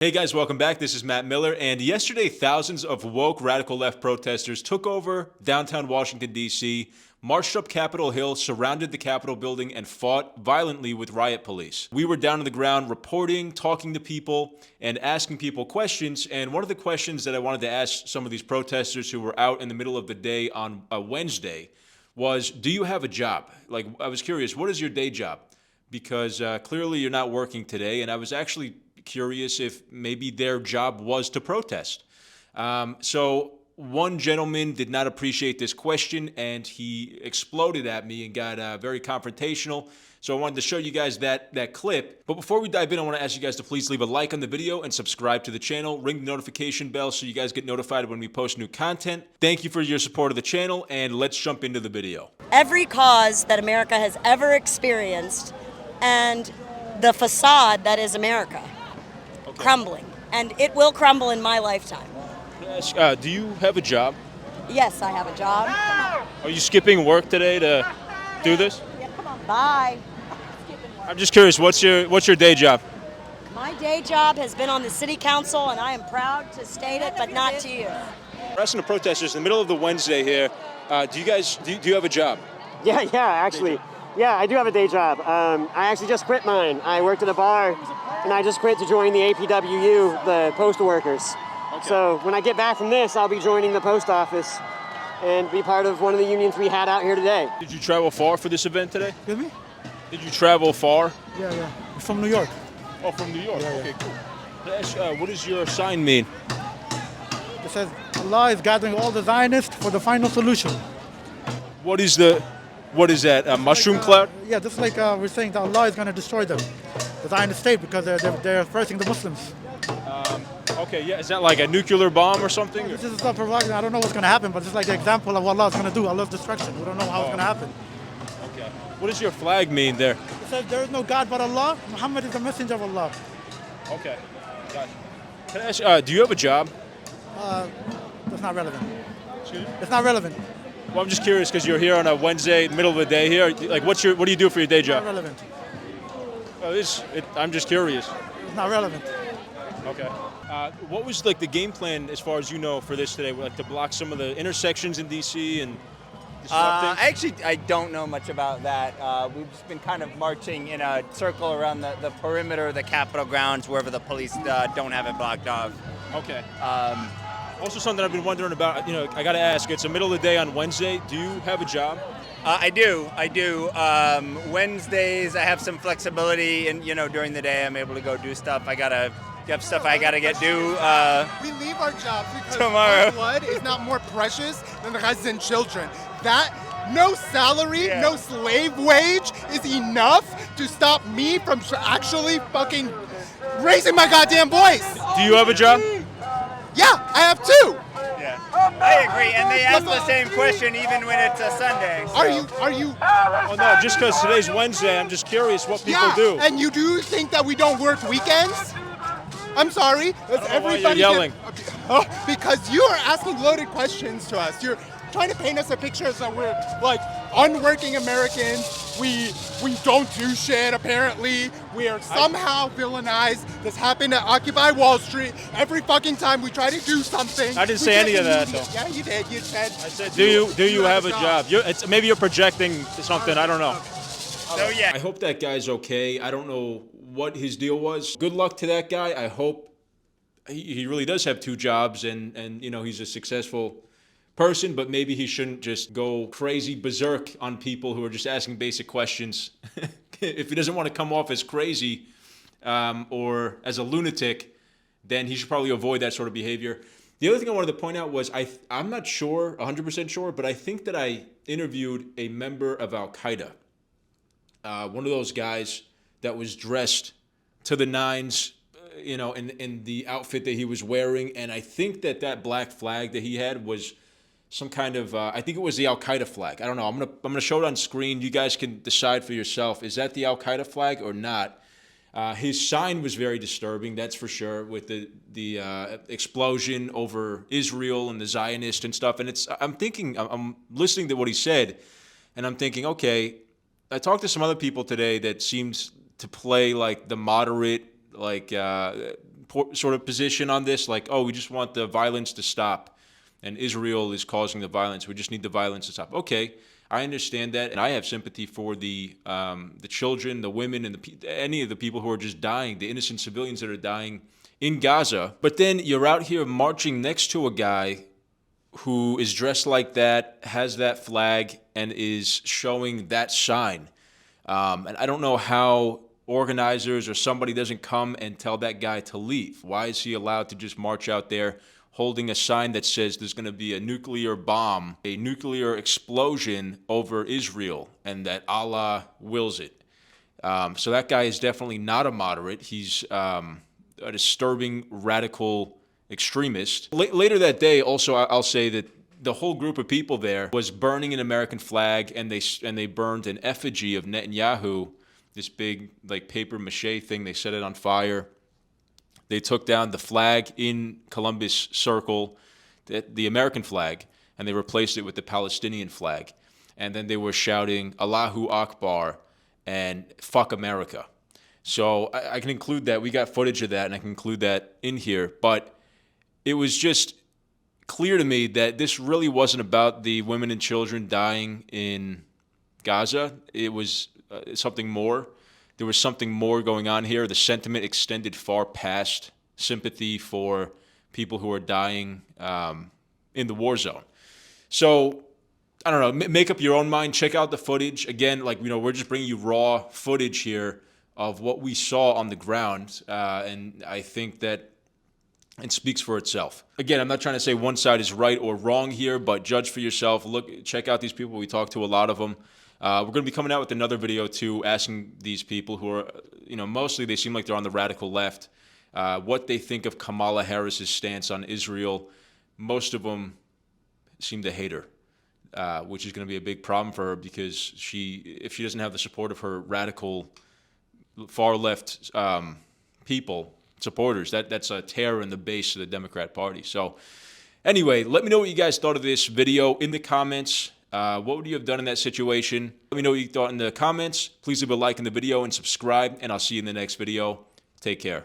Hey guys, welcome back. This is Matt Miller, and yesterday thousands of woke radical left protesters took over downtown Washington, D.C., marched up Capitol Hill, surrounded the Capitol building, and fought violently with riot police. We were down on the ground reporting, talking to people, and asking people questions, and one of the questions that I wanted to ask some of these protesters who were out in the middle of the day on a Wednesday was, do you have a job? Like, I was curious, what is your day job? Because clearly you're not working today, and I was actually curious if maybe their job was to protest. So one gentleman did not appreciate this question, and he exploded at me and got very confrontational. So I wanted to show you guys that clip. But before we dive in, I want to ask you guys to please leave a like on the video and subscribe to the channel. Ring the notification bell so you guys get notified when we post new content. Thank you for your support of the channel, and let's jump into the video. Every cause that America has ever experienced and the facade that is America. Crumbling, and it will crumble in my lifetime. Yes, do you have a job? Yes, I have a job. Are you skipping work today to do this? Yeah, come on. Bye. I'm just curious, what's your day job? My day job has been on the city council, and I am proud to state it, but not to you. We're asking the protesters in the middle of the Wednesday here. Do you have a job? Yeah, actually. Yeah, I do have a day job. I actually just quit mine. I worked at a bar, and I just quit to join the APWU, the postal workers. Okay. So when I get back from this, I'll be joining the post office and be part of one of the unions we had out here today. Did you travel far for this event today? Excuse me? Did you travel far? Yeah. From New York. Oh, from New York. Yeah. Okay, cool. Can I ask, what does your sign mean? It says Allah is gathering all the Zionists for the final solution. What is that? A mushroom cloud? Yeah, just like we're saying that Allah is going to destroy them, the Zionist state, because they're oppressing the Muslims. Okay, yeah. Is that like a nuclear bomb or something? This is a provocation. I don't know what's going to happen, but it's like an example of what Allah is going to do, Allah's destruction. We don't know how it's going to happen. Okay. What does your flag mean there? It says there is no God but Allah. Muhammad is the messenger of Allah. Okay. Gotcha. Can I ask, do you have a job? That's not relevant. Excuse me? It's not relevant. Well, I'm just curious because you're here on a Wednesday, middle of the day here. Like, what do you do for your day It's not job? relevant. I'm just curious. It's not relevant. Okay. What was like the game plan, as far as you know, for this today? Like to block some of the intersections in DC and disrupt things? Actually, I don't know much about that. We've just been kind of marching in a circle around the perimeter of the Capitol grounds, wherever the police don't have it blocked off. Okay. Also, something I've been wondering about. I got to ask. It's the middle of the day on Wednesday. Do you have a job? I do. Wednesdays, I have some flexibility, and during the day, I'm able to go do stuff. I have stuff I gotta get do. We leave our jobs because tomorrow. Our blood is not more precious than the Gazan children. That no salary, no slave wage is enough to stop me from actually fucking raising my goddamn voice. Do you have a job? Yeah, I have two. Yeah, I agree. And they ask the same question even when it's a Sunday. So. Are you? Oh no, just because today's Wednesday, I'm just curious what people do. And you do think that we don't work weekends? I'm sorry. Why you're yelling. Because you are asking loaded questions to us. You're trying to paint us a picture as that we're like unworking Americans. We don't do shit, apparently. We are somehow villainized. This happened at Occupy Wall Street. Every fucking time we try to do something. I didn't say any of that, though. Yeah, you did. You said. I said, do you have a job? Maybe you're projecting something. I don't know. So yeah. I hope that guy's okay. I don't know what his deal was. Good luck to that guy. I hope he really does have two jobs and he's a successful person, but maybe he shouldn't just go crazy berserk on people who are just asking basic questions. If he doesn't want to come off as crazy or as a lunatic, then he should probably avoid that sort of behavior. The other thing I wanted to point out was I'm not sure, 100% sure, but I think that I interviewed a member of Al-Qaeda, one of those guys that was dressed to the nines, in the outfit that he was wearing, and I think that black flag that he had was some kind of, I think it was the Al-Qaeda flag. I don't know. I'm gonna show it on screen. You guys can decide for yourself. Is that the Al-Qaeda flag or not? His sign was very disturbing, that's for sure, with the explosion over Israel and the Zionist and stuff. And I'm listening to what he said, and I'm thinking, okay, I talked to some other people today that seems to play like the moderate, like sort of position on this, like, oh, we just want the violence to stop, and Israel is causing the violence. We just need the violence to stop. Okay, I understand that, and I have sympathy for the children, the women, and any of the people who are just dying, the innocent civilians that are dying in Gaza. But then you're out here marching next to a guy who is dressed like that, has that flag, and is showing that sign. And I don't know how organizers or somebody doesn't come and tell that guy to leave. Why is he allowed to just march out there holding a sign that says there's going to be a nuclear bomb, a nuclear explosion over Israel, and that Allah wills it? So that guy is definitely not a moderate. He's a disturbing, radical extremist. Later that day, also, I'll say that the whole group of people there was burning an American flag, and they burned an effigy of Netanyahu, this big like paper mache thing. They set it on fire. They took down the flag in Columbus Circle, the American flag, and they replaced it with the Palestinian flag. And then they were shouting Allahu Akbar and fuck America. So I can include that. We got footage of that, and I can include that in here. But it was just clear to me that this really wasn't about the women and children dying in Gaza. It was something more. There was something more going on here. The sentiment extended far past sympathy for people who are dying in the war zone. So, I don't know, make up your own mind. Check out the footage. Again, like, we're just bringing you raw footage here of what we saw on the ground. And I think that it speaks for itself. Again, I'm not trying to say one side is right or wrong here, but judge for yourself. Look, check out these people. We talked to a lot of them. We're going to be coming out with another video too, asking these people who are, mostly they seem like they're on the radical left, what they think of Kamala Harris's stance on Israel. Most of them seem to hate her, which is going to be a big problem for her, because if she doesn't have the support of her radical far left supporters, that's a tear in the base of the Democrat Party. So anyway, let me know what you guys thought of this video in the comments. What would you have done in that situation? Let me know what you thought in the comments. Please leave a like in the video and subscribe, and I'll see you in the next video. Take care.